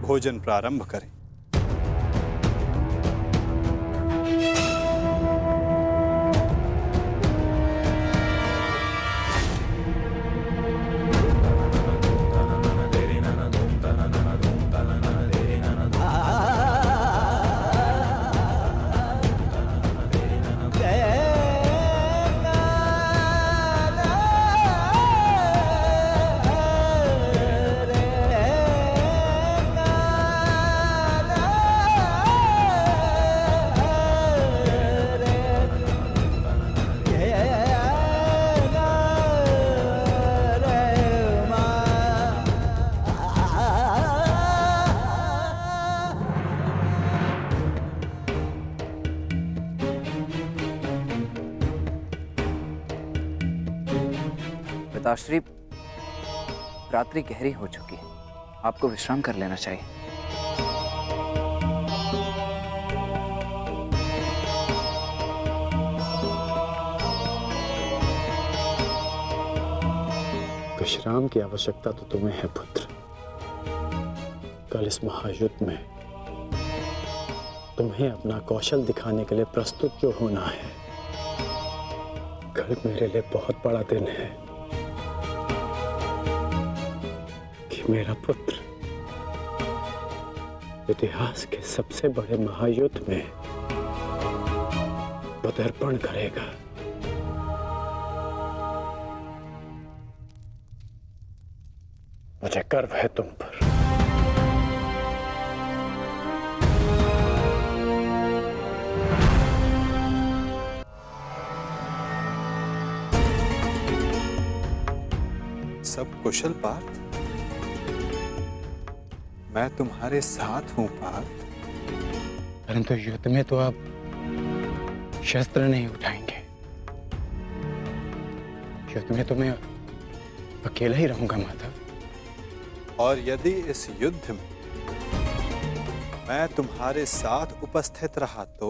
भोजन प्रारंभ करें। पिताश्री, रात्रि गहरी हो चुकी है, आपको विश्राम कर लेना चाहिए। विश्राम की आवश्यकता तो तुम्हें है पुत्र। कल इस महायुद्ध में तुम्हें अपना कौशल दिखाने के लिए प्रस्तुत जो होना है। कल मेरे लिए बहुत बड़ा दिन है कि मेरा पुत्र इतिहास के सबसे बड़े महायुद्ध में पदार्पण करेगा। मुझे गर्व है तुम पर। सब कुशल पार्थ? मैं तुम्हारे साथ हूं पार्थ। परंतु युद्ध में तो आप शस्त्र नहीं उठाएंगे। युद्ध में तो मैं अकेला ही रहूंगा माधव। और यदि इस युद्ध में मैं तुम्हारे साथ उपस्थित रहा तो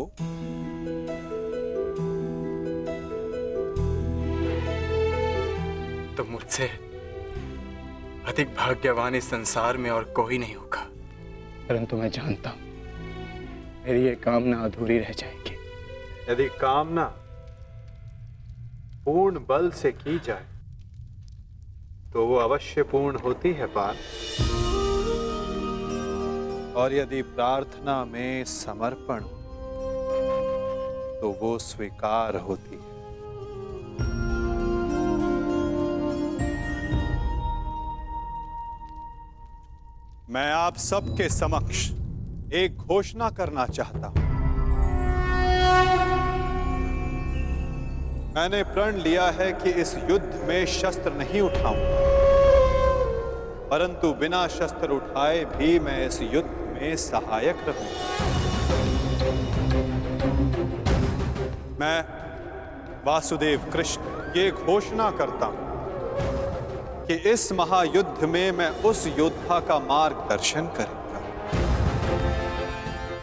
मुझसे अधिक भाग्यवान इस संसार में और कोई नहीं होगा। परंतु मैं जानता हूं मेरी ये कामना अधूरी रह जाएगी। यदि कामना पूर्ण बल से की जाए तो वो अवश्य पूर्ण होती है पार्थ। और यदि प्रार्थना में समर्पण तो वो स्वीकार होती है। मैं आप सबके समक्ष एक घोषणा करना चाहता हूं। मैंने प्रण लिया है कि इस युद्ध में शस्त्र नहीं उठाऊंगा, परंतु बिना शस्त्र उठाए भी मैं इस युद्ध में सहायक रहूंगा। मैं वासुदेव कृष्ण ये घोषणा करता हूं कि इस महायुद्ध में मैं उस योद्धा का मार्गदर्शन करूंगा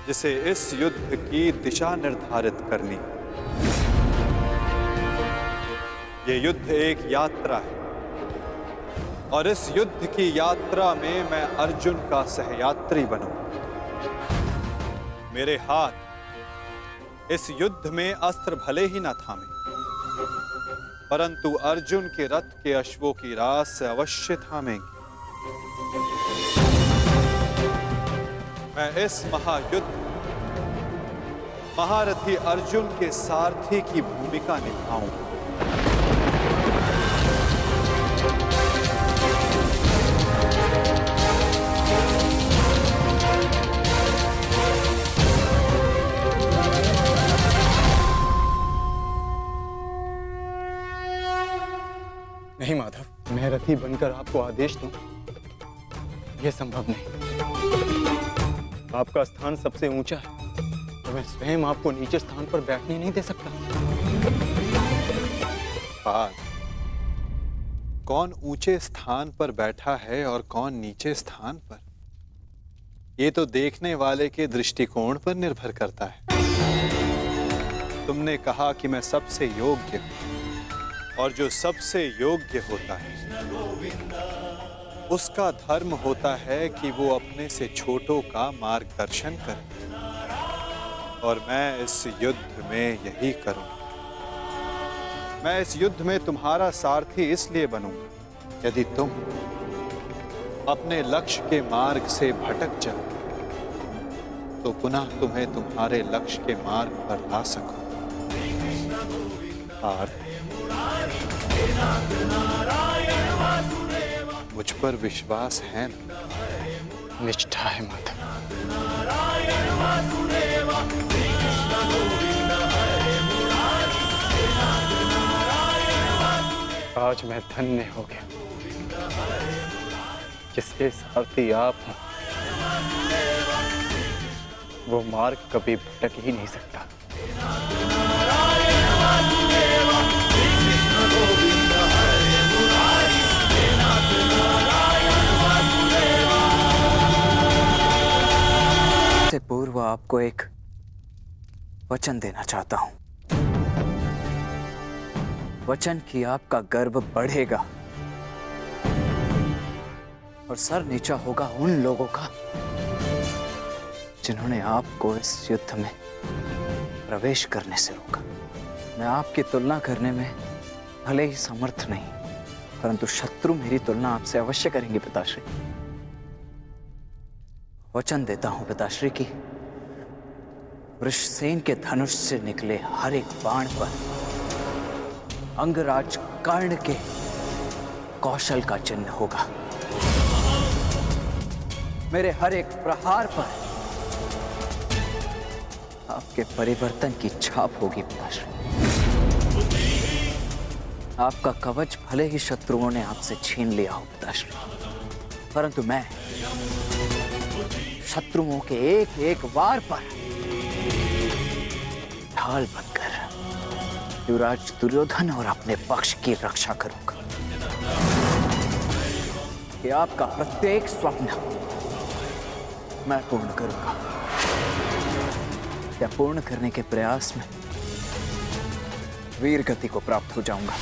जिसे इस युद्ध की दिशा निर्धारित करनी है। ये युद्ध एक यात्रा है और इस युद्ध की यात्रा में मैं अर्जुन का सहयात्री बनूंगा। मेरे हाथ इस युद्ध में अस्त्र भले ही न थामे, परंतु अर्जुन के रथ के अश्वों की रास से अवश्य थामेंगे। मैं इस महायुद्ध महारथी अर्जुन के सारथी की भूमिका निभाऊंगा। नहीं माधव, मैं रथी बनकर आपको आदेश दूं, यह संभव नहीं। आपका स्थान सबसे ऊंचा है और मैं स्वयं आपको नीचे स्थान पर बैठने नहीं दे सकता। कौन ऊंचे स्थान पर बैठा है और कौन नीचे स्थान पर, ये तो देखने वाले के दृष्टिकोण पर निर्भर करता है। तुमने कहा कि मैं सबसे योग्य हूं, और जो सबसे योग्य होता है उसका धर्म होता है कि वो अपने से छोटों का मार्गदर्शन करे, और मैं इस युद्ध में यही करूंगा। मैं इस युद्ध में तुम्हारा सारथी इसलिए बनूंगा, यदि तुम अपने लक्ष्य के मार्ग से भटक जाओ तो पुनः तुम्हें तुम्हारे लक्ष्य के मार्ग पर ला सकूं। मुझ पर विश्वास है ना? निष्ठा है माधव। आज मैं धन्य हो गया जिसके सारथी आप हैं। वो मार्ग कभी भटक ही नहीं सकता। से पूर्व आपको एक वचन देना चाहता हूं। वचन कि आपका गर्व बढ़ेगा और सर नीचा होगा उन लोगों का जिन्होंने आपको इस युद्ध में प्रवेश करने से रोका। मैं आपकी तुलना करने में भले ही समर्थ नहीं, परंतु शत्रु मेरी तुलना आपसे अवश्य करेंगे पिताश्री। वचन देता हूं पिताश्री की वृषसेन के धनुष से निकले हर एक बाण पर अंगराज कर्ण के कौशल का चिन्ह होगा। मेरे हर एक प्रहार पर आपके परिवर्तन की छाप होगी पिताश्री। आपका कवच भले ही शत्रुओं ने आपसे छीन लिया हो पिताश्री, परंतु मैं शत्रुओं के एक एक वार पर ढाल बनकर युवराज दुर्योधन और अपने पक्ष की रक्षा करूंगा। कि आपका प्रत्येक स्वप्न मैं पूर्ण करूंगा। या पूर्ण करने के प्रयास में वीर गति को प्राप्त हो जाऊंगा।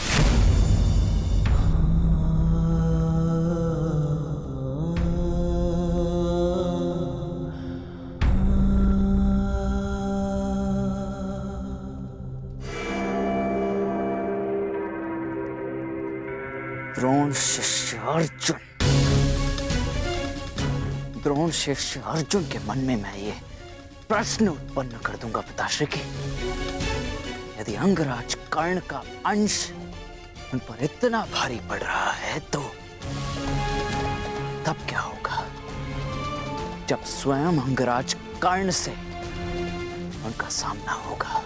द्रोण शिष्य अर्जुन, द्रोण शिष्य अर्जुन के मन में मैं ये प्रश्न उत्पन्न कर दूंगा पिताश्री की, यदि अंगराज कर्ण का अंश उन पर इतना भारी पड़ रहा है तो तब क्या होगा जब स्वयं अंगराज कर्ण से उनका सामना होगा।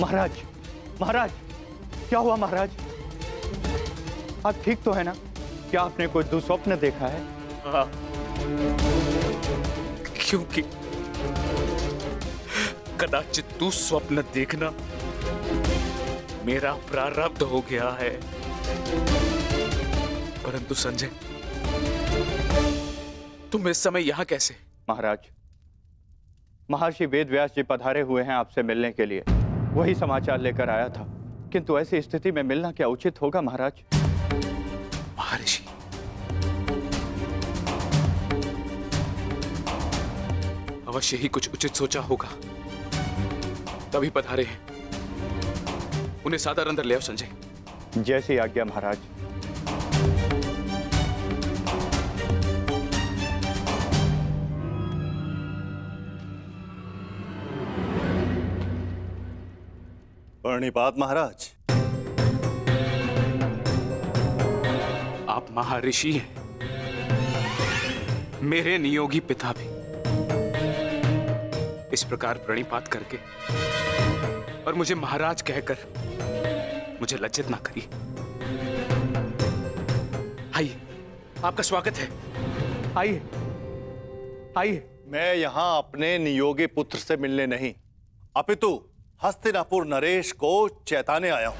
महाराज, महाराज, क्या हुआ महाराज? आप ठीक तो है ना? क्या आपने कोई दुस्वप्न देखा है? हाँ, क्योंकि कदाचित तू स्वप्न देखना मेरा प्रारब्ध हो गया है। परंतु संजय, तुम इस समय यहां कैसे? महाराज, महर्षि वेदव्यास जी पधारे हुए हैं आपसे मिलने के लिए। वही समाचार लेकर आया था, किंतु ऐसी स्थिति में मिलना क्या उचित होगा महाराज? महर्षि, अवश्य ही कुछ उचित सोचा होगा, तभी पधारे हैं। उन्हें सादर अंदर ले आओ संजय। जैसी आज्ञा महाराज। प्रणिपात महाराज। आप महर्षि हैं, मेरे नियोगी पिता भी। इस प्रकार प्रणिपात करके और मुझे महाराज कहकर मुझे लज्जित ना करिए। आइए, आपका स्वागत है। आइए, आइए। मैं यहां अपने नियोगी पुत्र से मिलने नहीं, अपितु हस्तिनापुर नरेश को चेताने आया हूं।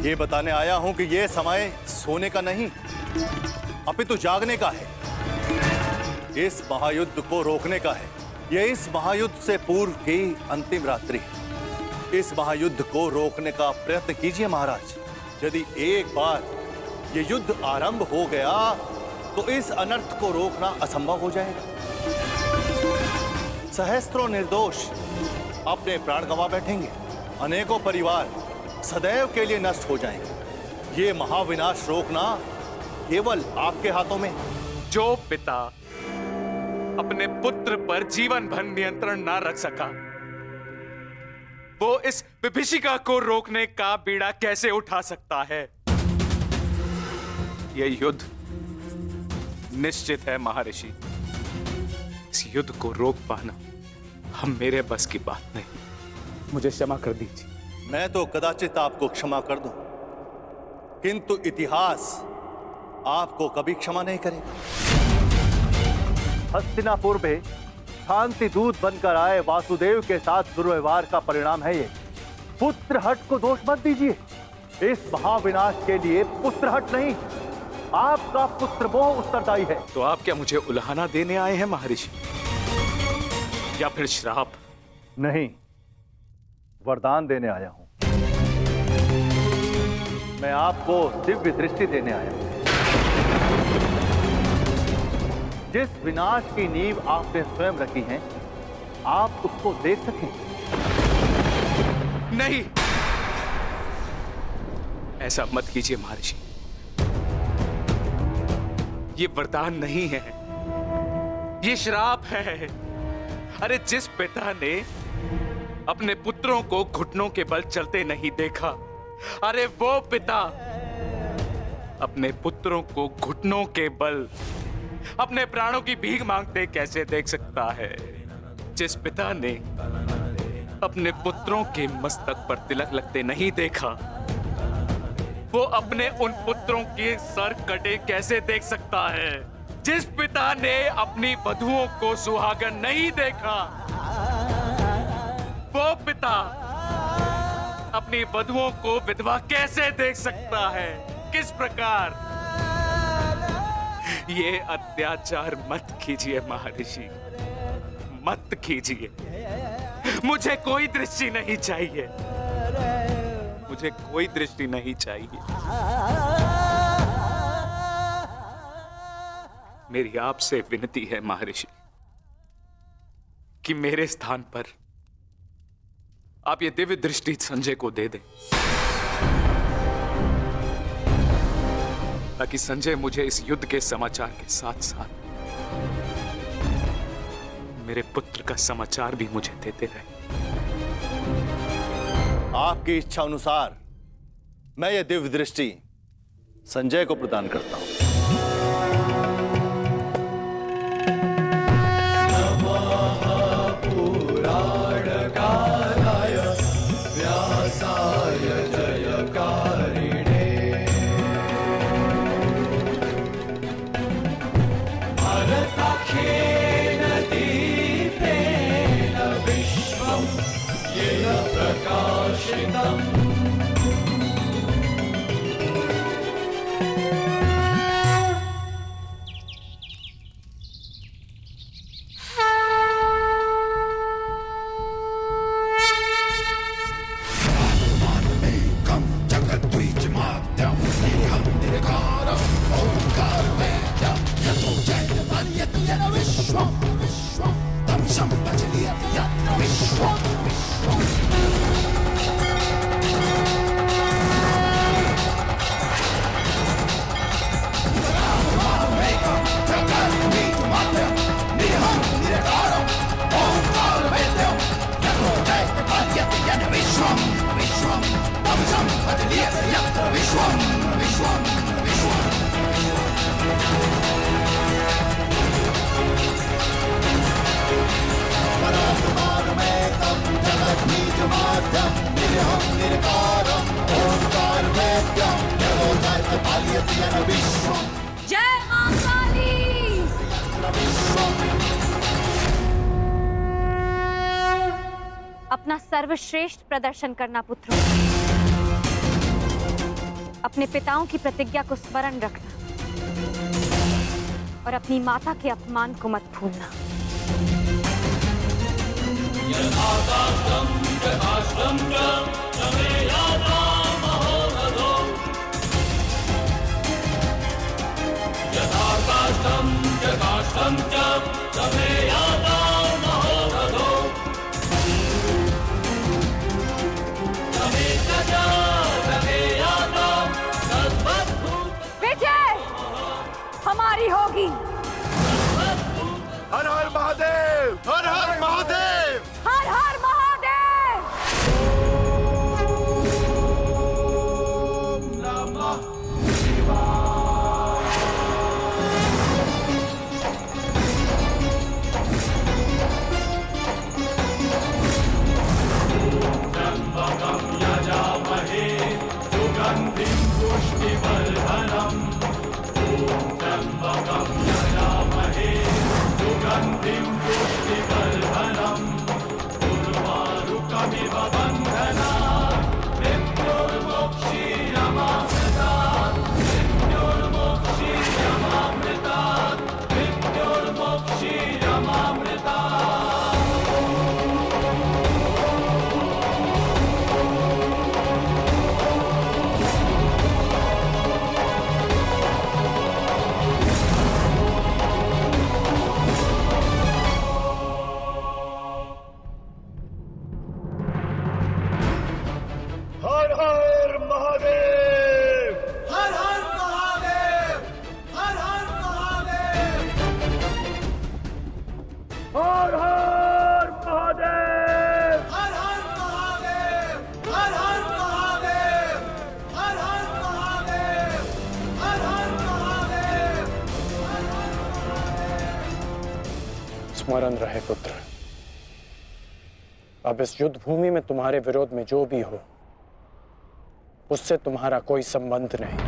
ये बताने आया हूं कि यह समय सोने का नहीं अपितु जागने का है। इस महायुद्ध को रोकने का है। यह इस महायुद्ध से पूर्व की अंतिम रात्रि है। इस महायुद्ध को रोकने का प्रयत्न कीजिए महाराज। यदि एक बार यह युद्ध आरंभ हो गया तो इस अनर्थ को रोकना असंभव हो जाएगा। सहस्त्रों निर्दोष अपने प्राण गंवा बैठेंगे। अनेकों परिवार सदैव के लिए नष्ट हो जाएंगे। ये महाविनाश रोकना केवल आपके हाथों में है। जो पिता अपने पुत्र पर जीवन भर नियंत्रण ना रख सका, वो इस विभीषिका को रोकने का बीड़ा कैसे उठा सकता है? यह युद्ध निश्चित है महर्षि। इस युद्ध को रोक पाना हम मेरे बस की बात नहीं। मुझे क्षमा कर दीजिए। मैं तो कदाचित आपको क्षमा कर दूं, किंतु इतिहास आपको कभी क्षमा नहीं करेगा। हस्तिनापुर में शांति दूत बनकर आए वासुदेव के साथ दुर्व्यवहार का परिणाम है ये। पुत्रहट को दोष मत दीजिए। इस महाविनाश के लिए पुत्रहट नहीं, आपका पुत्रमोह उत्तरदायी है। तो आप क्या मुझे उल्हाना देने आए हैं महर्षि, या फिर श्राप? नहीं, वरदान देने आया हूं। मैं आपको दिव्य दृष्टि देने आया हूं। जिस विनाश की नींव आपने स्वयं रखी है, आप उसको देख सकें। नहीं, ऐसा मत कीजिए महर्षि। ये वरदान नहीं है, ये श्राप है। अरे जिस पिता ने अपने पुत्रों को घुटनों के बल चलते नहीं देखा, अरे वो पिता अपने पुत्रों को घुटनों के बल अपने प्राणों की भीख मांगते कैसे देख सकता है? जिस पिता ने अपने पुत्रों के मस्तक पर तिलक लगते नहीं देखा, वो अपने उन पुत्रों के सर कटे कैसे देख सकता है? जिस पिता ने अपनी वधुओं को सुहागन नहीं देखा, वो पिता अपनी वधुओं को विधवा कैसे देख सकता है? किस प्रकार? ये अत्याचार मत कीजिए महर्षि, मत कीजिए। मुझे कोई दृष्टि नहीं चाहिए, मुझे कोई दृष्टि नहीं चाहिए। मेरी आपसे विनती है महर्षि कि मेरे स्थान पर आप ये दिव्य दृष्टि संजय को दे दें, ताकि संजय मुझे इस युद्ध के समाचार के साथ साथ मेरे पुत्र का समाचार भी मुझे देते रहे। आपकी इच्छा अनुसार मैं ये दिव्य दृष्टि संजय को प्रदान करता हूं। अपना सर्वश्रेष्ठ प्रदर्शन करना पुत्रों। अपने पिताओं की प्रतिज्ञा को स्मरण रखना और अपनी माता के अपमान को मत भूलना। विजय हमारी होगी। हर हर महादेव, हर हर महादेव। हर हर महादेव। हर हर महादेव, हर हर महादेव, हर हर महादेव, हर हर महादेव, हर हर महादेव, हर हर महादेव, हर हर महादेव, हर हर महादेव। स्मरण रहे पुत्र, अब इस युद्ध भूमि में तुम्हारे विरोध में जो भी हो उससे तुम्हारा कोई संबंध नहीं।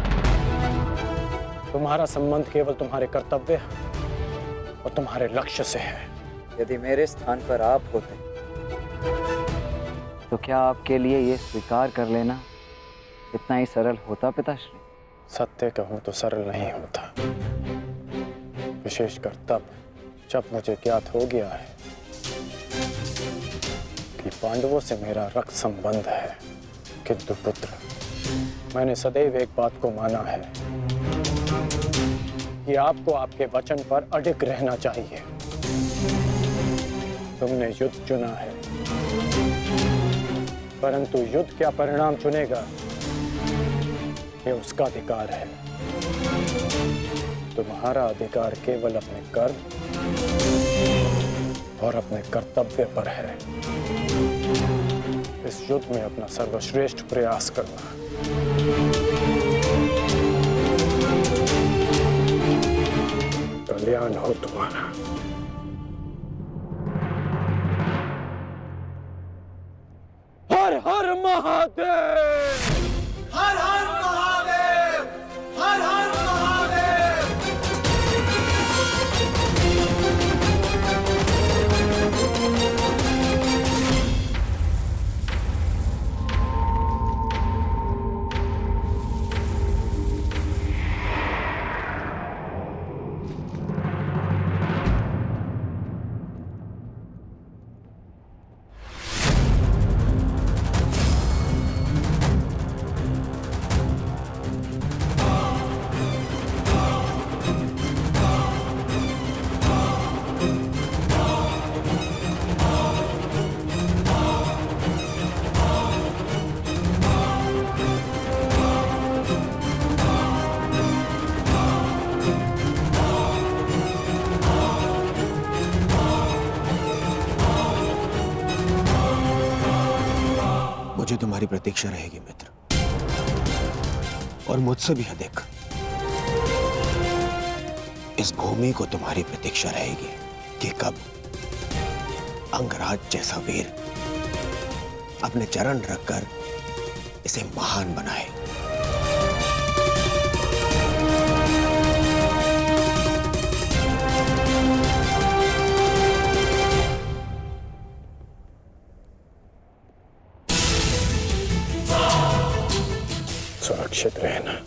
तुम्हारा संबंध केवल तुम्हारे कर्तव्य और तुम्हारे लक्ष्य से है। यदि मेरे स्थान पर आप होते तो क्या आपके लिए ये स्वीकार कर लेना इतना ही सरल होता पिताश्री? सत्य कहूं तो सरल नहीं होता, विशेषकर तब जब मुझे ज्ञात हो गया है कि पांडवों से मेरा रक्त संबंध है। किंतु पुत्र, मैंने सदैव एक बात को माना है कि आपको आपके वचन पर अडिग रहना चाहिए। तुमने युद्ध चुना है, परंतु युद्ध क्या परिणाम चुनेगा ये उसका अधिकार है। तुम्हारा अधिकार केवल अपने कर्म और अपने कर्तव्य पर है। इस युद्ध में अपना सर्वश्रेष्ठ प्रयास करना। कल्याण हो तुम्हारा। हर हर महादेव, हर हर महादेव, हर हर महादेव। मुझे तुम्हारी प्रतीक्षा रहेगी मित्र, और मुझसे भी अधिक इस भूमि को तुम्हारी प्रतीक्षा रहेगी कि कब अंगराज जैसा वीर अपने चरण रखकर इसे महान बनाए। सुरक्षित रहना।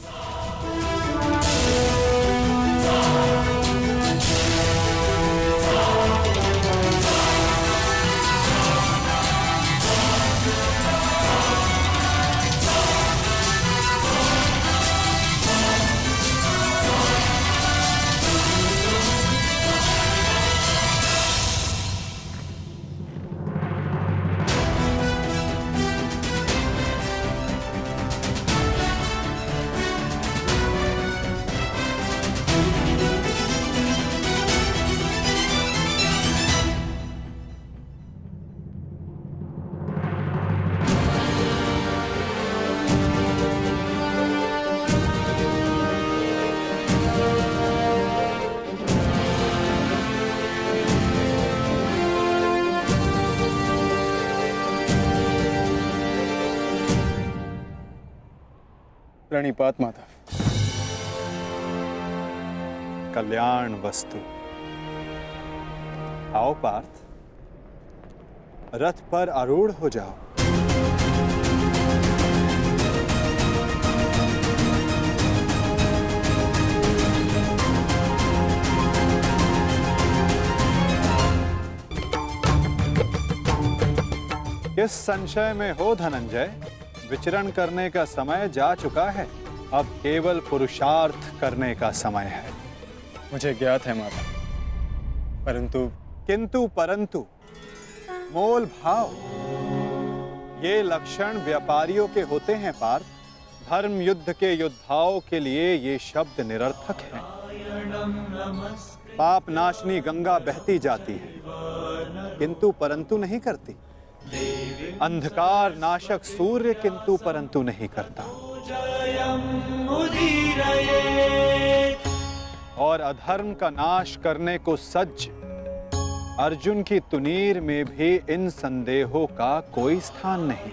प्रणिपात माधव। कल्याण वस्तु। आओ पार्थ, रथ पर आरूढ़ हो जाओ। किस संशय में हो धनंजय? विचरण करने का समय जा चुका है, अब केवल पुरुषार्थ करने का समय है। मुझे ज्ञात है माता, परंतु किंतु परंतु मोल भाव, ये लक्षण व्यापारियों के होते हैं पार्थ। धर्म युद्ध के योद्धाओं के लिए ये शब्द निरर्थक हैं। पाप नाशनी गंगा बहती जाती है, किंतु परंतु नहीं करती। अंधकार नाशक सूर्य किंतु परंतु नहीं करता। और अधर्म का नाश करने को सज्ज अर्जुन की तुनीर में भी इन संदेहों का कोई स्थान नहीं।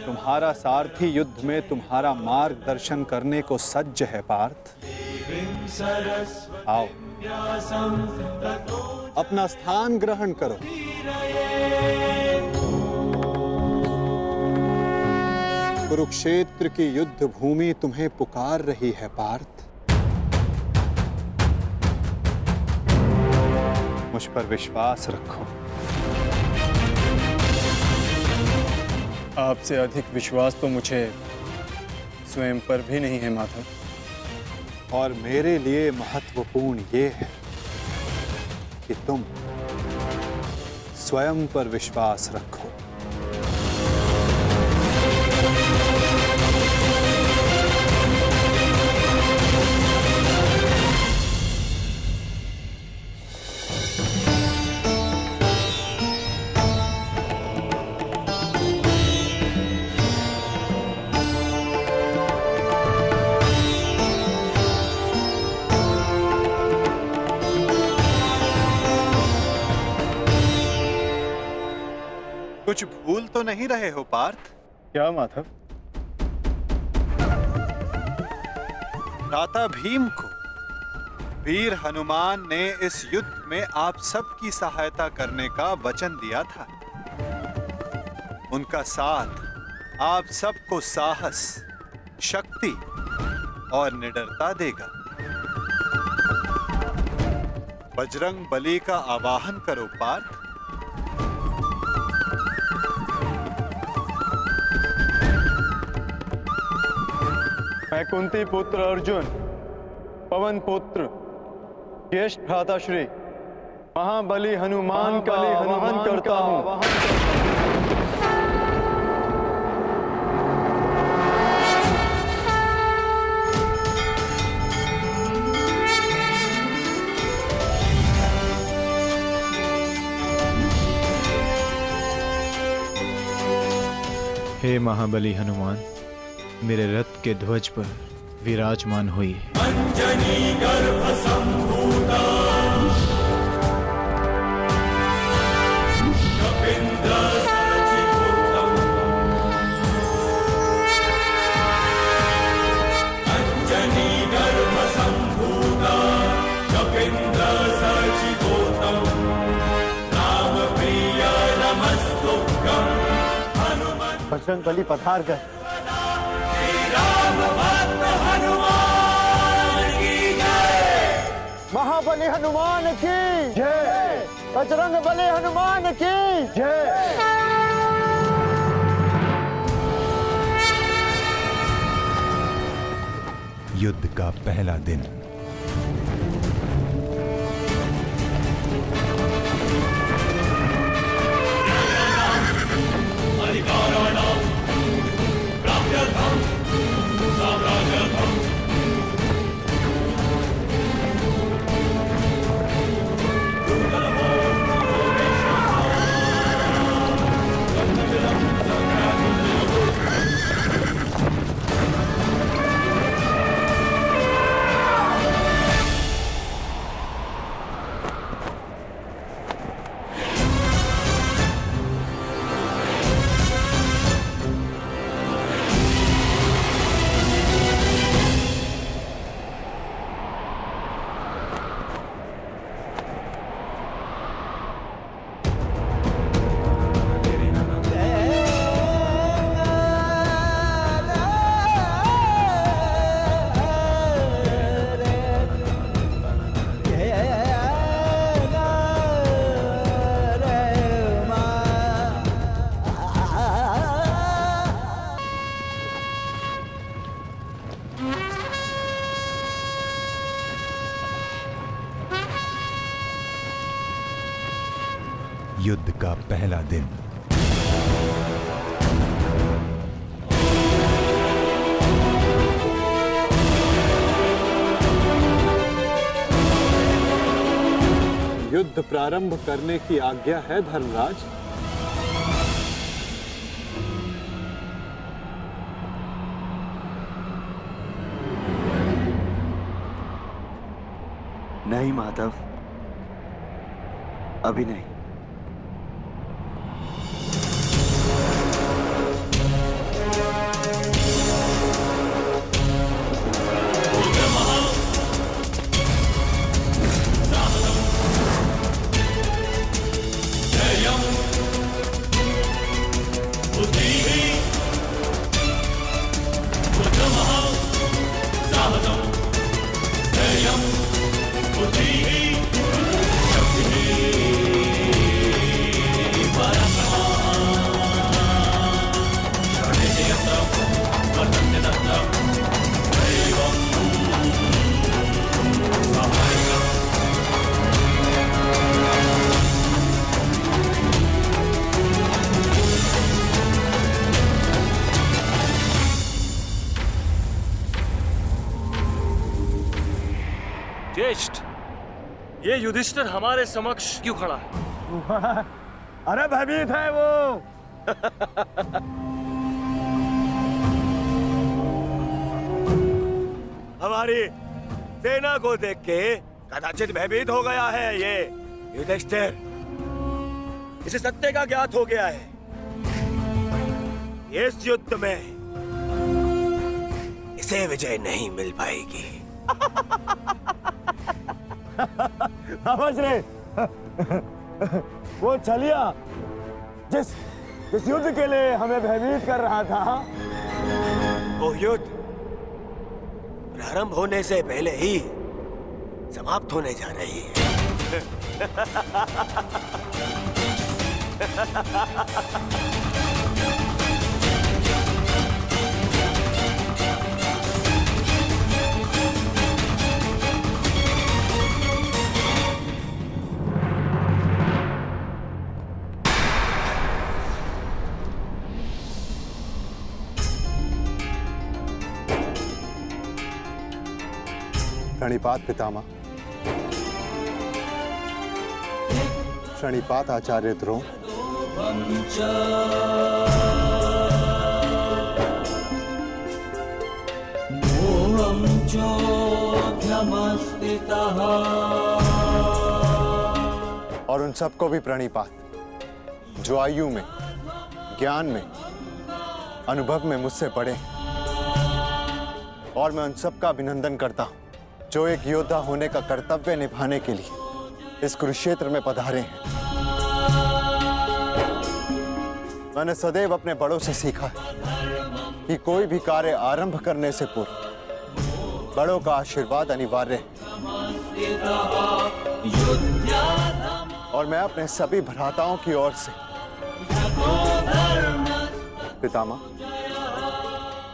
तुम्हारा सारथी युद्ध में तुम्हारा मार्गदर्शन करने को सज्ज है पार्थ। आओ, अपना स्थान ग्रहण करो। कुरुक्षेत्र की युद्ध भूमि तुम्हें पुकार रही है पार्थ। मुझ पर विश्वास रखो। आपसे अधिक विश्वास तो मुझे स्वयं पर भी नहीं है माधव। और मेरे लिए महत्वपूर्ण ये है कि तुम स्वयं पर विश्वास रखो। कुछ भूल तो नहीं रहे हो पार्थ? क्या माधव? भ्राता भीम को वीर हनुमान ने इस युद्ध में आप सबकी सहायता करने का वचन दिया था। उनका साथ आप सबको साहस, शक्ति और निडरता देगा। बजरंग बली का आवाहन करो पार्थ। मैं कुंती पुत्र अर्जुन, पवन पुत्र, ज्येष्ठ भ्राताश्री, महाबली हनुमान का आवाहन करता हूँ। हे महाबली हनुमान, मेरे रथ के ध्वज पर विराजमान होइए। अंजनी गर्भ संभूता कपिंद्र सचिवोत्तम। अंजनी गर्भ संभूता कपिंद्र सचिवोत्तम। राम प्रिय नमस्तुभ्यं। बजरंग बली पधार गए। बली हनुमान की जय। बजरंग बली हनुमान की जय। युद्ध का पहला दिन। अधिकाराणां प्राप्त्यर्थं साम्राज्यर्थं युद्ध का पहला दिन। युद्ध प्रारंभ करने की आज्ञा है धर्मराज। नहीं माधव, अभी नहीं। ज्येष्ठ, ये युधिष्ठिर हमारे समक्ष क्यों खड़ा है? अरे भयभीत है वो। हमारी सेना को देख के कदाचित भयभीत हो गया है ये युधिष्ठिर। इसे सत्य का ज्ञात हो गया है। इस युद्ध में इसे विजय नहीं मिल पाएगी। समझ रहे? वो छलिया जिस युद्ध के लिए हमें भयभीत कर रहा था, वो युद्ध प्रारंभ होने से पहले ही समाप्त होने जा रही है। प्रणिपात पितामह। प्रणिपात आचार्य द्रोण। और उन सबको भी प्रणिपात जो आयु में, ज्ञान में, अनुभव में मुझसे बड़े। और मैं उन सबका अभिनंदन करता हूं जो एक योद्धा होने का कर्तव्य निभाने के लिए इस कुरुक्षेत्र में पधारे हैं। मैंने सदैव अपने बड़ों से सीखा है कि कोई भी कार्य आरंभ करने से पूर्व बड़ों का आशीर्वाद अनिवार्य है। और मैं अपने सभी भ्राताओं की ओर से पितामह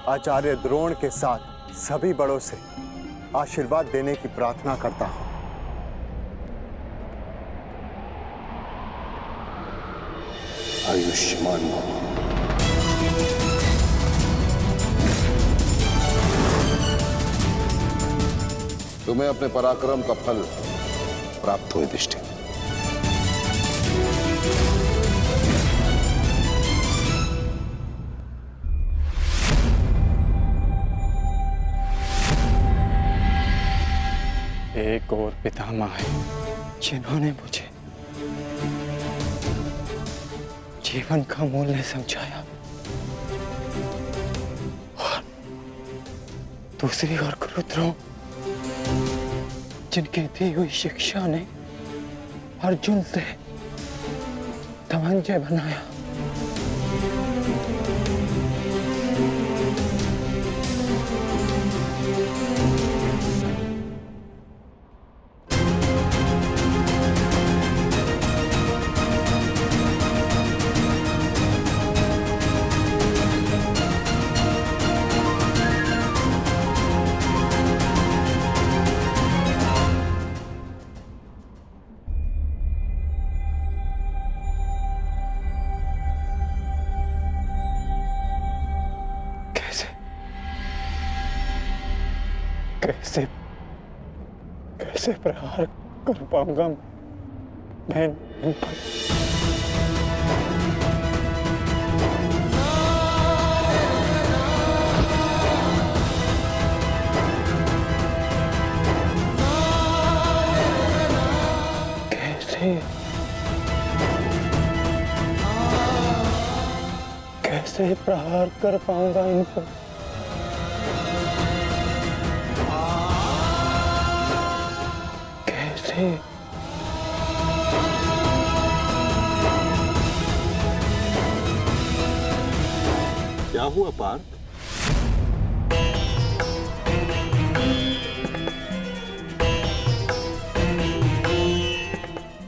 आचार्य द्रोण के साथ सभी बड़ों से आशीर्वाद देने की प्रार्थना करता हूं। आयुष्मान भव। तुम्हें अपने पराक्रम का फल प्राप्त हो युधिष्ठिर। एक और पितामह है जिन्होंने मुझे जीवन का मूल्य समझाया और दूसरी ओर गुरुद्रोण जिनकी दी हुई शिक्षा ने अर्जुन से धनंजय बनाया। कैसे प्रहार कर पाऊंगा मैं इन पर? कैसे प्रहार कर पाऊंगा इन पर? क्या हुआ पार्थ?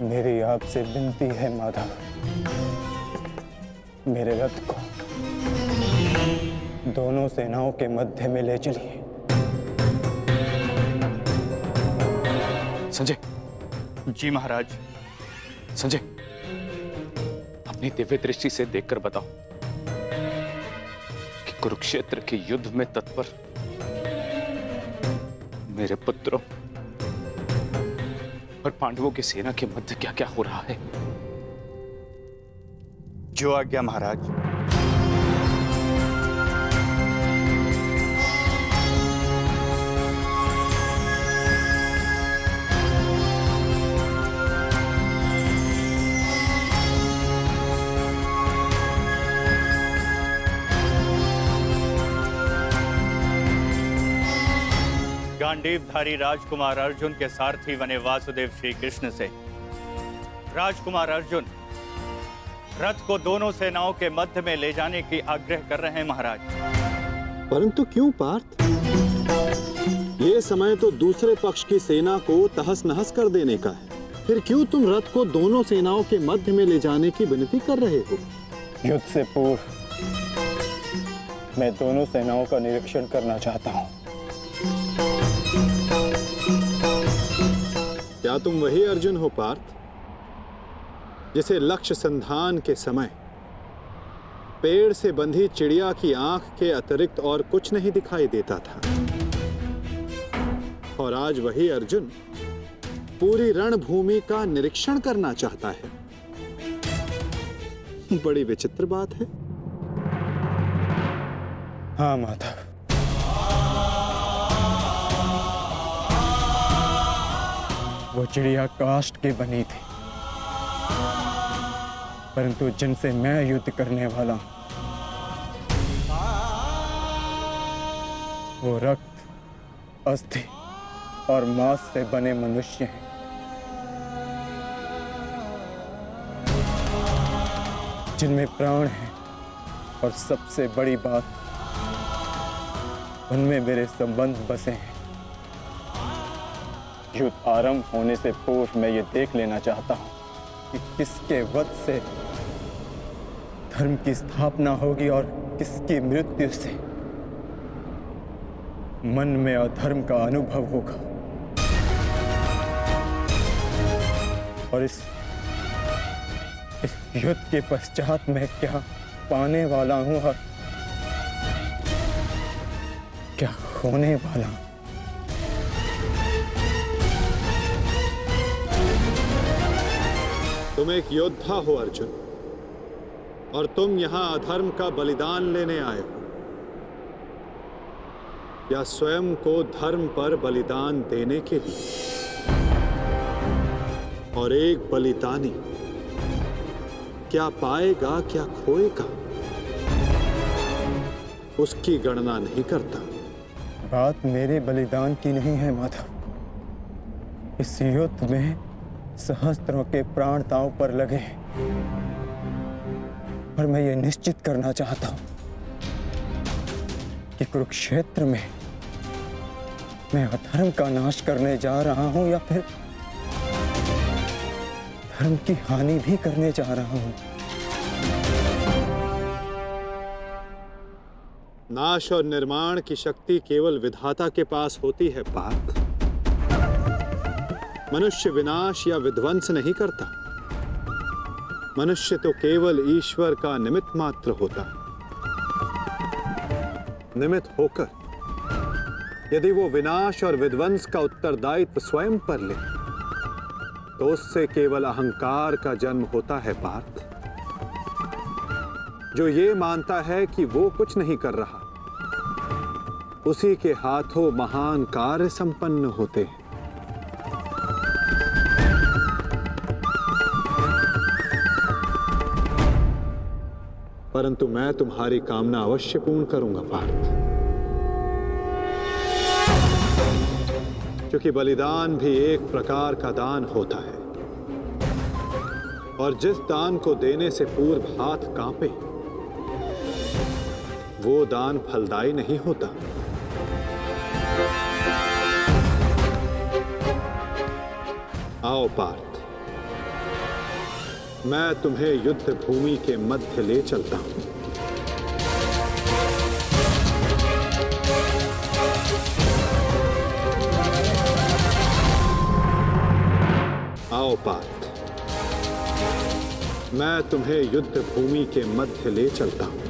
मेरी आपसे विनती है माधव, मेरे रथ को दोनों सेनाओं के मध्य में ले चलिए। संजय। जी महाराज। संजय, अपनी दिव्य दृष्टि से देखकर बताओ कि कुरुक्षेत्र के युद्ध में तत्पर मेरे पुत्रों और पांडवों की सेना के मध्य क्या क्या हो रहा है। जो आज्ञा महाराज। गांडीवधारी राजकुमार अर्जुन के सारथी बने वासुदेव श्री कृष्ण से राजकुमार अर्जुन रथ को दोनों सेनाओं के मध्य में ले जाने की आग्रह कर रहे हैं महाराज। परंतु क्यों पार्थ? ये समय तो दूसरे पक्ष की सेना को तहस नहस कर देने का है। फिर क्यों तुम रथ को दोनों सेनाओं के मध्य में ले जाने की विनती कर रहे हो? युद्ध से पूर्व मैं दोनों सेनाओं का निरीक्षण करना चाहता हूं। क्या तुम वही अर्जुन हो पार्थ, जिसे लक्ष्य संधान के समय पेड़ से बंधी चिड़िया की आंख के अतिरिक्त और कुछ नहीं दिखाई देता था? और आज वही अर्जुन पूरी रणभूमि का निरीक्षण करना चाहता है। बड़ी विचित्र बात है। हाँ माधव, वो चिड़िया काष्ठ की बनी थी, परंतु जिनसे मैं युद्ध करने वाला हूं वो रक्त, अस्थि और मांस से बने मनुष्य हैं। जिनमें प्राण है और सबसे बड़ी बात, उनमें मेरे संबंध बसे हैं। युद्ध आरंभ होने से पूर्व मैं ये देख लेना चाहता हूं कि किसके वध से धर्म की स्थापना होगी और किसकी मृत्यु से मन में अधर्म का अनुभव होगा। और इस युद्ध के पश्चात मैं क्या पाने वाला हूं और क्या होने वाला हूं। तुम एक योद्धा हो अर्जुन, और तुम यहां अधर्म का बलिदान लेने आए हो, या स्वयं को धर्म पर बलिदान देने के लिए। और एक बलिदानी क्या पाएगा क्या खोएगा, उसकी गणना नहीं करता। बात मेरे बलिदान की नहीं है माधव। इस युद्ध में सहस्त्रों के प्राण दांव पर लगे हैं और मैं ये निश्चित करना चाहता हूं कि कुरुक्षेत्र में मैं अधर्म का नाश करने जा रहा हूं या फिर धर्म की हानि भी करने जा रहा हूं। नाश और निर्माण की शक्ति केवल विधाता के पास होती है पार्थ। मनुष्य विनाश या विध्वंस नहीं करता। मनुष्य तो केवल ईश्वर का निमित्त मात्र होता है। निमित्त होकर यदि वो विनाश और विध्वंस का उत्तरदायित्व स्वयं पर ले तो उससे केवल अहंकार का जन्म होता है पार्थ, जो ये मानता है कि वो कुछ नहीं कर रहा। उसी के हाथों महान कार्य संपन्न होते हैं। परंतु मैं तुम्हारी कामना अवश्य पूर्ण करूंगा पार्थ, क्योंकि बलिदान भी एक प्रकार का दान होता है, और जिस दान को देने से पूर्व हाथ कांपे वो दान फलदायी नहीं होता। आओ पार्थ, मैं तुम्हें युद्ध भूमि के मध्य ले चलता हूं। आओ पार्थ, मैं तुम्हें युद्ध भूमि के मध्य ले चलता हूं।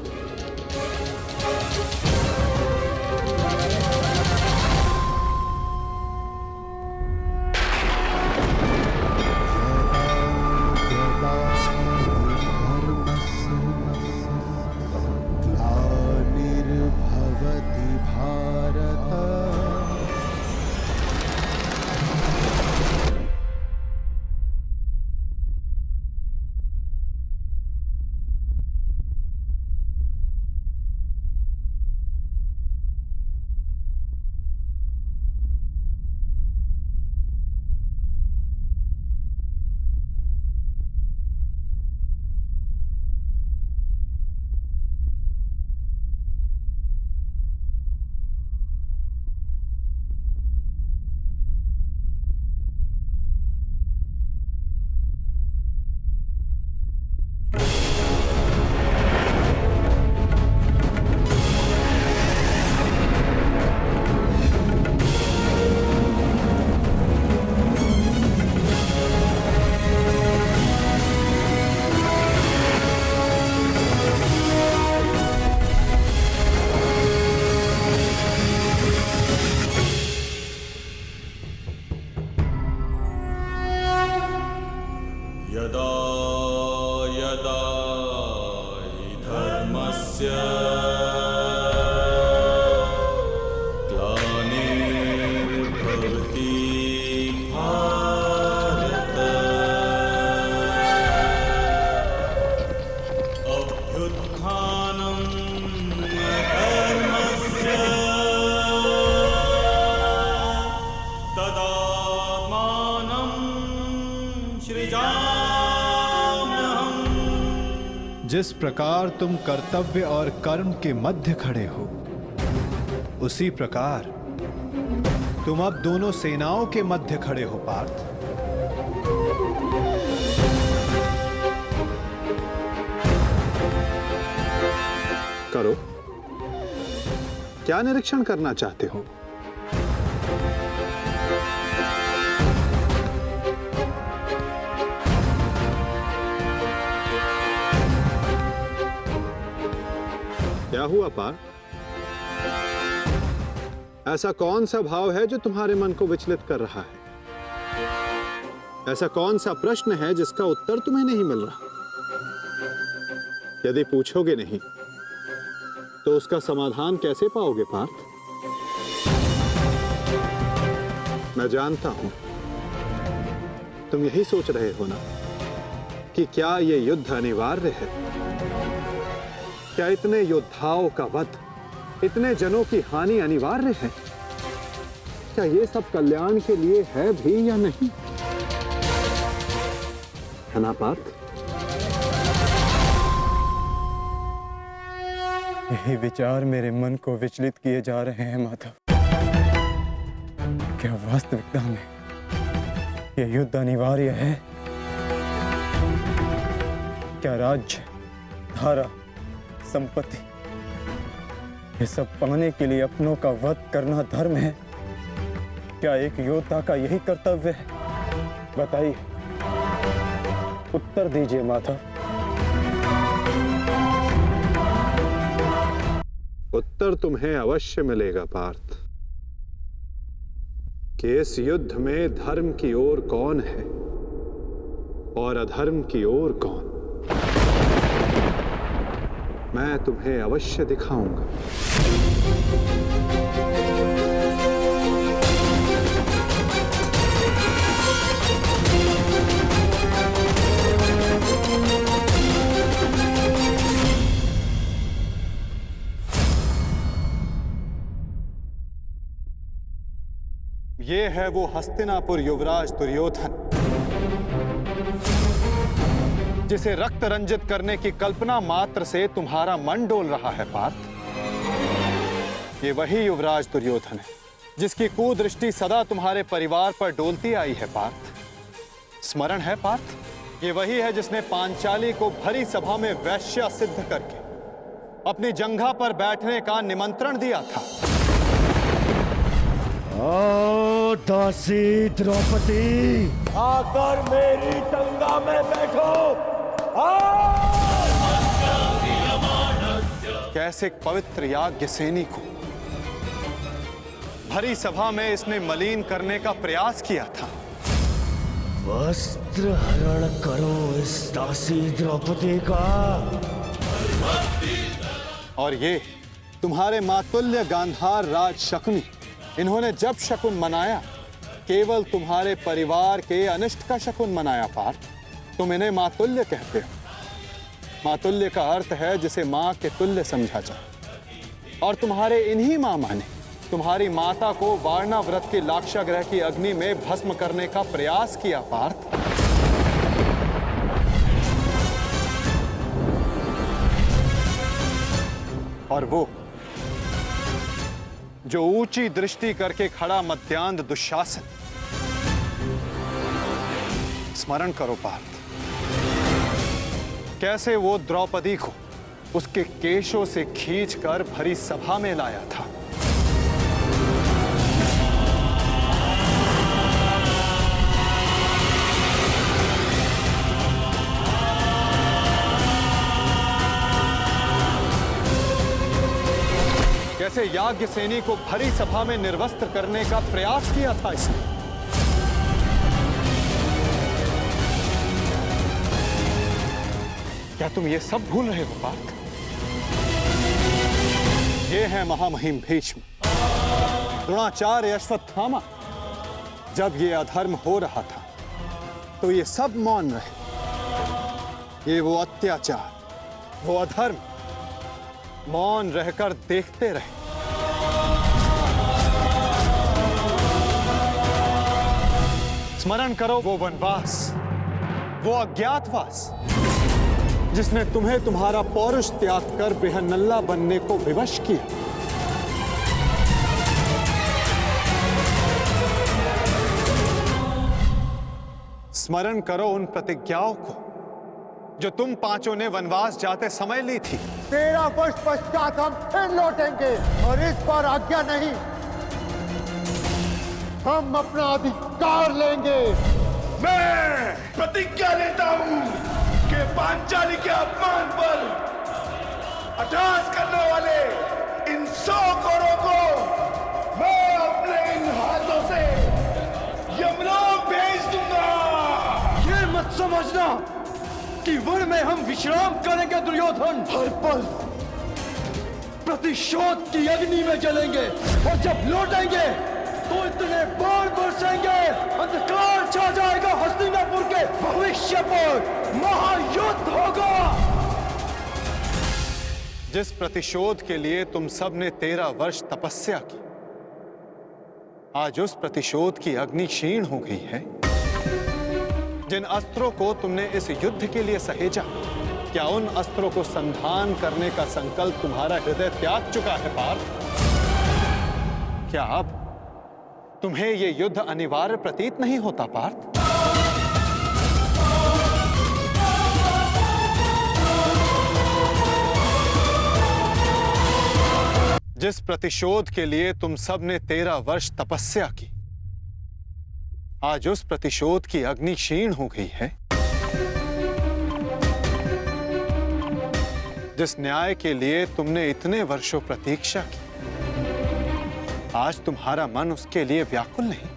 यदा यदा हि धर्मस्य ग्लानिर्भवति भारत अभ्युत्थानं धर्मस्य तदात्मानं सृजाम्यहम्। जिस प्रकार तुम कर्तव्य और कर्म के मध्य खड़े हो, उसी प्रकार तुम अब दोनों सेनाओं के मध्य खड़े हो पार्थ। करो, क्या निरीक्षण करना चाहते हो? क्या हुआ पार्थ? ऐसा कौन सा भाव है जो तुम्हारे मन को विचलित कर रहा है? ऐसा कौन सा प्रश्न है जिसका उत्तर तुम्हें नहीं मिल रहा? यदि पूछोगे नहीं तो उसका समाधान कैसे पाओगे पार्थ? मैं जानता हूं तुम यही सोच रहे हो ना कि क्या यह युद्ध अनिवार्य है? क्या इतने योद्धाओं का वध, इतने जनों की हानि अनिवार्य है? क्या ये सब कल्याण के लिए है भी या नहीं? है ना पार्थ? यही विचार मेरे मन को विचलित किए जा रहे हैं माधव। क्या वास्तविकता में यह युद्ध अनिवार्य है? क्या राज्य, धारा, संपत्ति, ये सब पाने के लिए अपनों का वध करना धर्म है? क्या एक योद्धा का यही कर्तव्य है? बताइए, उत्तर दीजिए माधव। उत्तर तुम्हें अवश्य मिलेगा पार्थ कि इस युद्ध में धर्म की ओर कौन है और अधर्म की ओर कौन। मैं तुम्हें अवश्य दिखाऊंगा। ये है वो हस्तिनापुर युवराज दुर्योधन जिसे रक्त रंजित करने की कल्पना मात्र से तुम्हारा मन डोल रहा है पार्थ। ये वही युवराज दुर्योधन है जिसकी कुदृष्टि सदा तुम्हारे परिवार पर डोलती आई है पार्थ। स्मरण है पार्थ? ये वही है जिसने पांचाली को भरी सभा में वैश्या सिद्ध करके अपनी जंघा पर बैठने का निमंत्रण दिया था। ओ दासी द्रौपदी, आकर मेरी जंघा में बैठो। कैसे पवित्र याज्ञ सेनी को भरी सभा में इसने मलिन करने का प्रयास किया था। वस्त्र हरण करो इस दासी द्रौपदी का। और ये तुम्हारे मातुल्य गांधार राज शकुनी, इन्होंने जब शकुन मनाया केवल तुम्हारे परिवार के अनिष्ट का शकुन मनाया पार्थ। तुम इन्हें मातुल्य कहते हो। मातुल्य का अर्थ है जिसे मां के तुल्य समझा जाए। और तुम्हारे इन्हीं मामा ने तुम्हारी माता को वारणा व्रत की लाक्षागृह की अग्नि में भस्म करने का प्रयास किया पार्थ। और वो जो ऊंची दृष्टि करके खड़ा मध्यांध दुशासन, स्मरण करो पार्थ, कैसे वो द्रौपदी को उसके केशों से खींचकर भरी सभा में लाया था। कैसे याज्ञ सेनी को भरी सभा में निर्वस्त्र करने का प्रयास किया था इसने। क्या तुम ये सब भूल रहे हो पार्थ? ये है महामहिम भीष्म, द्रोणाचार्य, अश्वत्थामा। जब ये अधर्म हो रहा था तो ये सब मौन रहे। ये वो अत्याचार, वो अधर्म मौन रहकर देखते रहे। स्मरण करो वो वनवास, वो अज्ञातवास जिसने तुम्हें तुम्हारा पौरुष त्याग कर बेहनल्ला बनने को विवश किया। स्मरण करो उन प्रतिज्ञाओं को जो तुम पांचों ने वनवास जाते समय ली थी। 13 वर्ष पश्चात हम फिर लौटेंगे और इस बार आज्ञा नहीं, हम अपना अधिकार लेंगे। मैं प्रतिज्ञा लेता हूं कि पांचाली के अपमान पर अट्टहास करने वाले इन 100 कौरों को मैं अपने इन हाथों से यमलोक भेज दूंगा। ये मत समझना कि वन में हम विश्राम करेंगे दुर्योधन, हर पल प्रतिशोध की अग्नि में जलेंगे और जब लौटेंगे तो इतने बाण बरसेंगे, अंधकार छा जाएगा हस्तिनापुर के भविष्य पर, महायुद्ध होगा। जिस प्रतिशोध के लिए तुम सब ने 13 वर्ष तपस्या की, आज उस प्रतिशोध की अग्नि क्षीण हो गई है। जिन अस्त्रों को तुमने इस युद्ध के लिए सहेजा, क्या उन अस्त्रों को संधान करने का संकल्प तुम्हारा हृदय त्याग चुका है पार्थ? क्या अब तुम्हें यह युद्ध अनिवार्य प्रतीत नहीं होता पार्थ? जिस प्रतिशोध के लिए तुम सब ने 13 वर्ष तपस्या की, आज उस प्रतिशोध की अग्नि क्षीण हो गई है। जिस न्याय के लिए तुमने इतने वर्षों प्रतीक्षा की, आज तुम्हारा मन उसके लिए व्याकुल नहीं।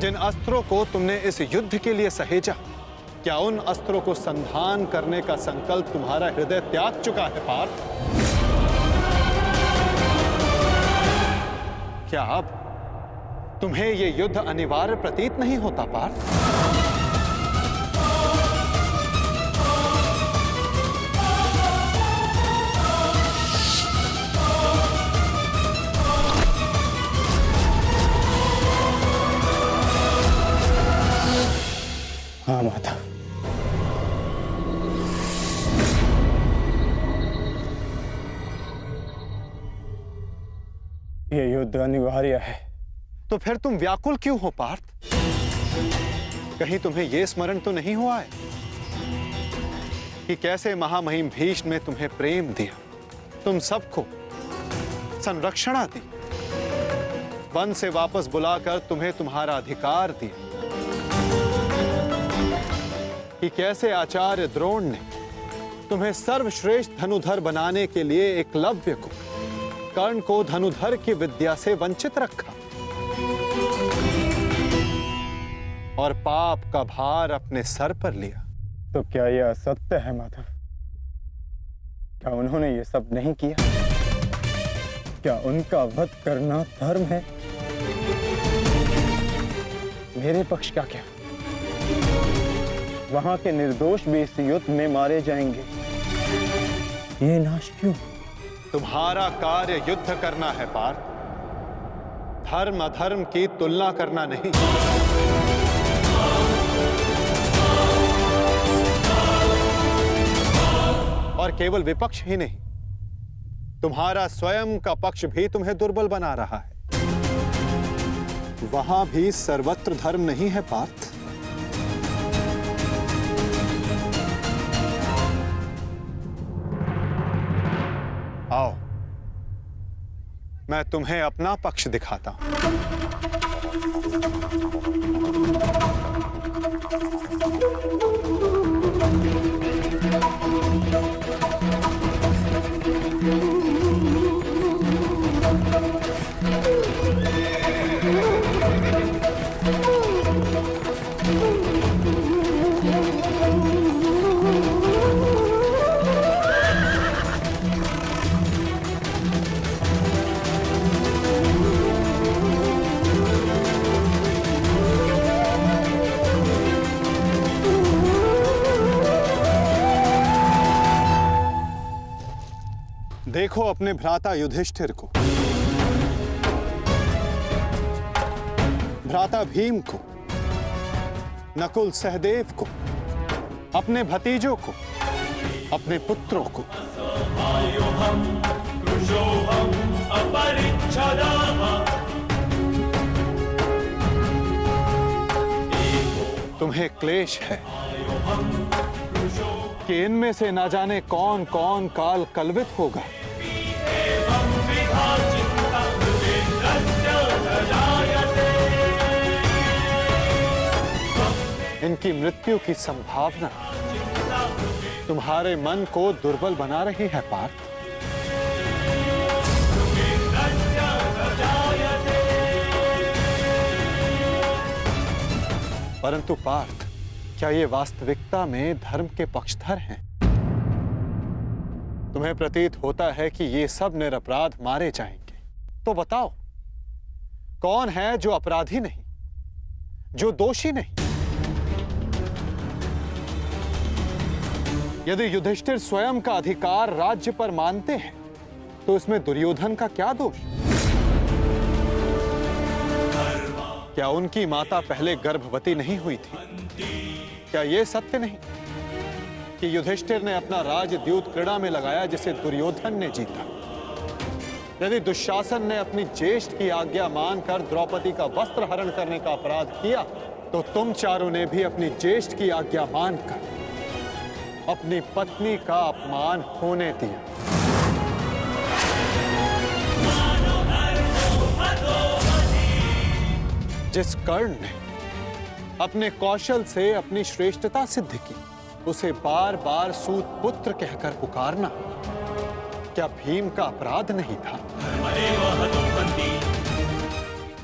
जिन अस्त्रों को तुमने इस युद्ध के लिए सहेजा, क्या उन अस्त्रों को संधान करने का संकल्प तुम्हारा हृदय त्याग चुका है पार्थ? क्या अब तुम्हें यह युद्ध अनिवार्य प्रतीत नहीं होता पार्थ? हाँ माता, ये युद्ध अनिवार्य है। तो फिर तुम व्याकुल क्यों हो पार्थ? कहीं तुम्हें यह स्मरण तो नहीं हुआ है कि कैसे महामहिम भीष्म ने तुम्हें प्रेम दिया, तुम सबको संरक्षणा दी, वन से वापस बुलाकर तुम्हें तुम्हारा अधिकार दिया, कि कैसे आचार्य द्रोण ने तुम्हें सर्वश्रेष्ठ धनुधर बनाने के लिए एकलव्य को, कर्ण को धनुधर की विद्या से वंचित रखा और पाप का भार अपने सर पर लिया। तो क्या यह असत्य है माधव? क्या उन्होंने ये सब नहीं किया? क्या उनका वध करना धर्म है? मेरे पक्ष का क्या? वहां के निर्दोष भी इस युद्ध में मारे जाएंगे। ये नाश क्यों? तुम्हारा कार्य युद्ध करना है पार्थ, धर्म अधर्म की तुलना करना नहीं। और केवल विपक्ष ही नहीं, तुम्हारा स्वयं का पक्ष भी तुम्हें दुर्बल बना रहा है। वहां भी सर्वत्र धर्म नहीं है पार्थ। आओ, मैं तुम्हें अपना पक्ष दिखाता हूं। देखो अपने भ्राता युधिष्ठिर को, भ्राता भीम को, नकुल सहदेव को, अपने भतीजों को, अपने पुत्रों को। तुम्हें क्लेश है कि इनमें से ना जाने कौन कौन काल कलवित होगा। इनकी मृत्यु की संभावना तुम्हारे मन को दुर्बल बना रही है पार्थ। परंतु पार्थ, क्या ये वास्तविकता में धर्म के पक्षधर हैं? तुम्हें प्रतीत होता है कि ये सब निरपराध मारे जाएंगे। तो बताओ, कौन है जो अपराधी नहीं, जो दोषी नहीं? यदि युधिष्ठिर स्वयं का अधिकार राज्य पर मानते हैं, तो इसमें दुर्योधन का क्या दोष? क्या उनकी माता पहले गर्भवती नहीं हुई थी? क्या यह सत्य नहीं कि युधिष्ठिर ने अपना राज द्यूत क्रीड़ा में लगाया, जिसे दुर्योधन ने जीता? यदि दुशासन ने अपनी ज्येष्ठ की आज्ञा मानकर द्रौपदी का वस्त्र हरण करने का अपराध किया, तो तुम चारों ने भी अपनी ज्येष्ठ की आज्ञा मानकर अपनी पत्नी का अपमान होने दिया। जिस कर्ण ने अपने कौशल से अपनी श्रेष्ठता सिद्ध की, उसे बार बार सूत पुत्र कहकर पुकारना क्या भीम का अपराध नहीं था?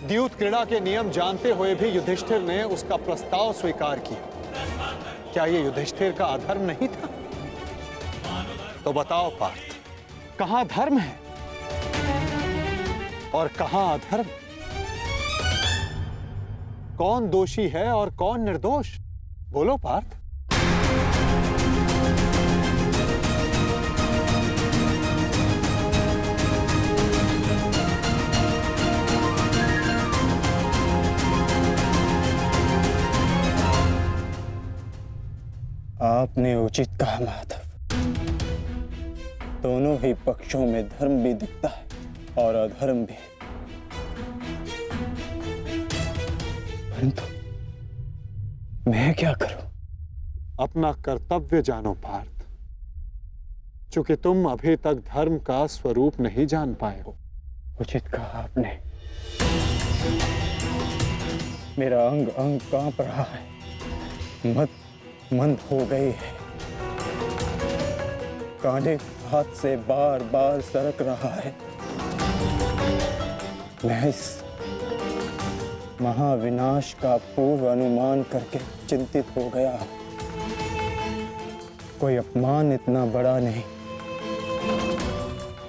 द्यूत क्रीड़ा के नियम जानते हुए भी युधिष्ठिर ने उसका प्रस्ताव स्वीकार किया। क्या ये युधिष्ठिर का अधर्म नहीं था? तो बताओ पार्थ, कहां धर्म है और कहां अधर्म? कौन दोषी है और कौन निर्दोष? बोलो पार्थ। आपने उचित कहा माधव। दोनों ही पक्षों में धर्म भी दिखता है और अधर्म भी। परंतु मैं क्या करूं? अपना कर्तव्य जानो पार्थ, चूंकि तुम अभी तक धर्म का स्वरूप नहीं जान पाए हो। उचित कहा आपने। मेरा अंग अंग कांप रहा है, मंद हो गई है। कांटे हाथ से बार बार सरक रहा है। मैं इस महाविनाश का पूर्व अनुमान करके चिंतित हो गया। कोई अपमान इतना बड़ा नहीं,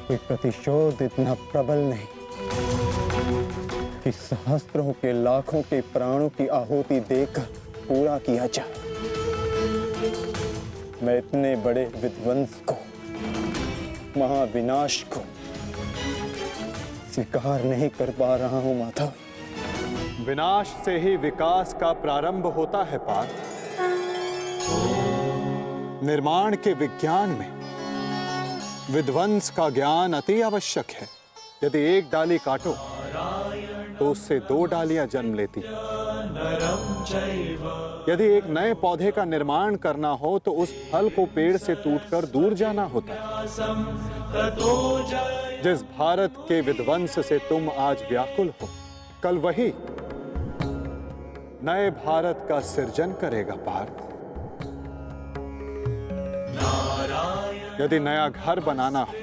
कोई प्रतिशोध इतना प्रबल नहीं कि सहस्त्रों के लाखों के प्राणों की आहुति देकर पूरा किया जाए। मैं इतने बड़े विध्वंस को, महाविनाश को स्वीकार नहीं कर पा रहा हूं माधव। विनाश से ही विकास का प्रारंभ होता है पार्थ। निर्माण के विज्ञान में विध्वंस का ज्ञान अति आवश्यक है। यदि एक डाली काटो तो उससे दो डालियां जन्म लेती। यदि एक नए पौधे का निर्माण करना हो तो उस फल को पेड़ से टूटकर दूर जाना होता है। जिस भारत के विध्वंस से तुम आज व्याकुल हो, कल वही नए भारत का सृजन करेगा पार्थ। यदि नया घर बनाना हो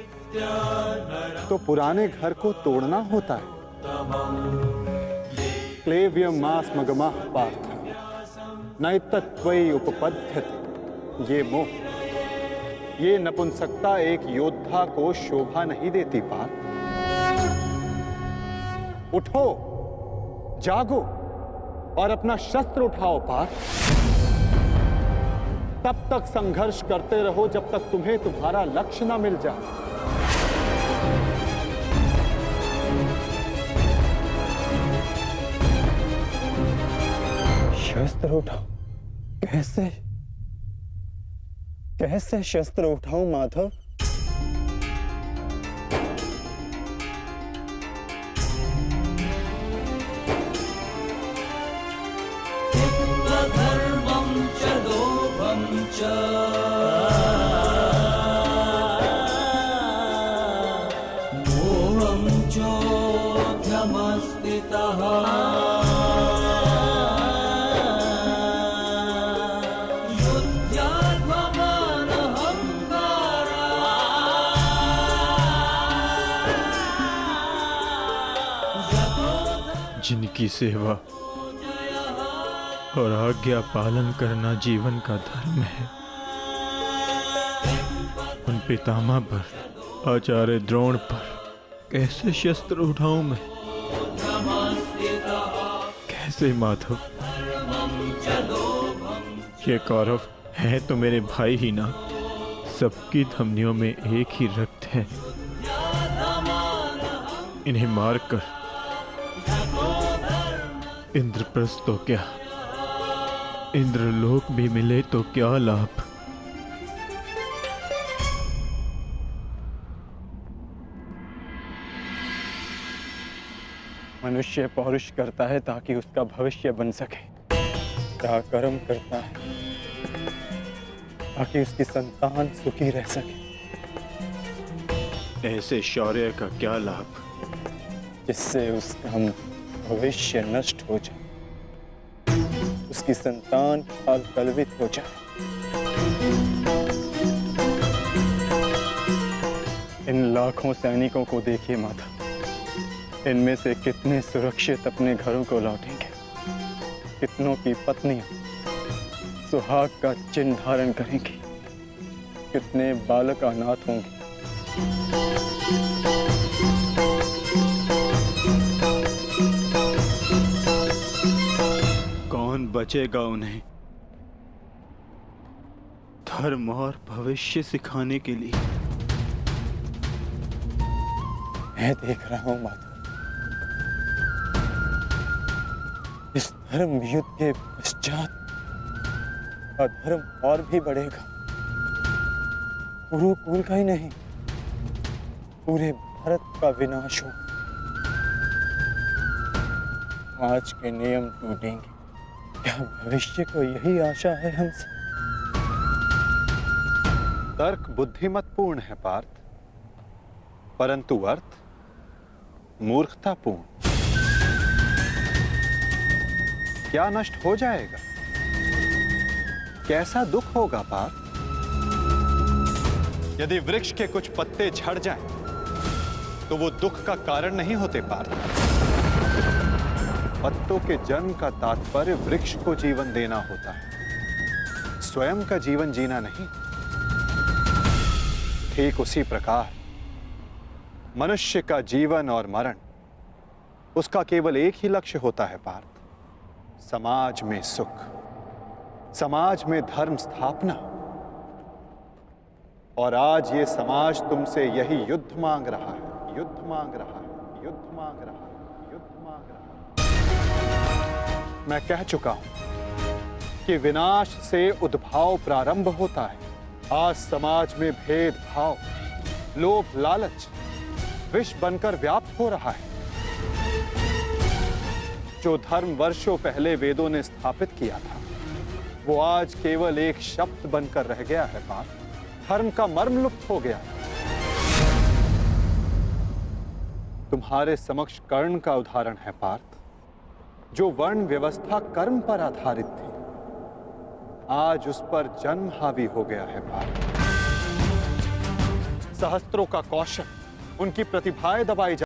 तो पुराने घर को तोड़ना होता है। क्लेव्यम मास मगमा पार्थ नैतत्वयि उपपद्यते। ये मोह, ये नपुंसकता एक योद्धा को शोभा नहीं देती पार्थ। उठो, जागो और अपना शस्त्र उठाओ पार्थ। तब तक संघर्ष करते रहो जब तक तुम्हें तुम्हारा लक्ष्य ना मिल जाए। शस्त्र उठाओ? कैसे कैसे शस्त्र उठाऊं माधव? धर्म जिनकी सेवा और आज्ञा पालन करना जीवन का धर्म है, उन पितामह पर, आचार्य द्रोण पर कैसे शस्त्र उठाऊं मैं? कैसे माधव? ये कौरव है तो मेरे भाई ही ना, सबकी धमनियों में एक ही रक्त है। इन्हें मारकर इंद्रप्रस्थ तो क्या, इंद्रलोक भी मिले तो क्या लाभ? मनुष्य पौरुष करता है ताकि उसका भविष्य बन सके, क्या कर्म करता है ताकि उसकी संतान सुखी रह सके। ऐसे शौर्य का क्या लाभ जिससे उसका भविष्य नष्ट हो जाए, उसकी संतान काल कलवित हो जाए। इन लाखों सैनिकों को देखिए माता, इनमें से कितने सुरक्षित अपने घरों को लौटेंगे, कितनों की पत्नियां सुहाग का चिन्ह धारण करेंगी, कितने बालक अनाथ होंगे। कौन बचेगा उन्हें धर्म और भविष्य सिखाने के लिए? मैं देख रहा हूं माता, इस धर्म युद्ध के पश्चात अधर्म और भी बढ़ेगा। कुरुकुल का ही नहीं, पूरे भारत का विनाश होगा। आज के नियम टूटेंगे, क्या भविष्य को यही आशा है हमसे? तर्क बुद्धिमतपूर्ण है पार्थ, परंतु अर्थ मूर्खतापूर्ण। क्या नष्ट हो जाएगा? कैसा दुख होगा पार्थ? यदि वृक्ष के कुछ पत्ते झड़ जाएं, तो वो दुख का कारण नहीं होते पार्थ। पत्तों के जन्म का तात्पर्य वृक्ष को जीवन देना होता है, स्वयं का जीवन जीना नहीं। ठीक उसी प्रकार मनुष्य का जीवन और मरण, उसका केवल एक ही लक्ष्य होता है पार्थ, समाज में सुख, समाज में धर्म स्थापना। और आज ये समाज तुमसे यही युद्ध मांग रहा है, युद्ध मांग रहा है, युद्ध मांग रहा है, युद्ध मांग रहा है। मैं कह चुका हूं कि विनाश से उद्भाव प्रारंभ होता है। आज समाज में भेदभाव, लोभ, लालच विष बनकर व्याप्त हो रहा है। जो धर्म वर्षों पहले वेदों ने स्थापित किया था, वो आज केवल एक शब्द बनकर रह गया है पार्थ। धर्म का मर्म लुप्त हो गया। तुम्हारे समक्ष कर्ण का उदाहरण है पार्थ, जो वर्ण व्यवस्था कर्म पर आधारित थी, आज उस पर जन्म हावी हो गया है पार्थ। सहस्त्रों का कौशल, उनकी प्रतिभाएं दबाई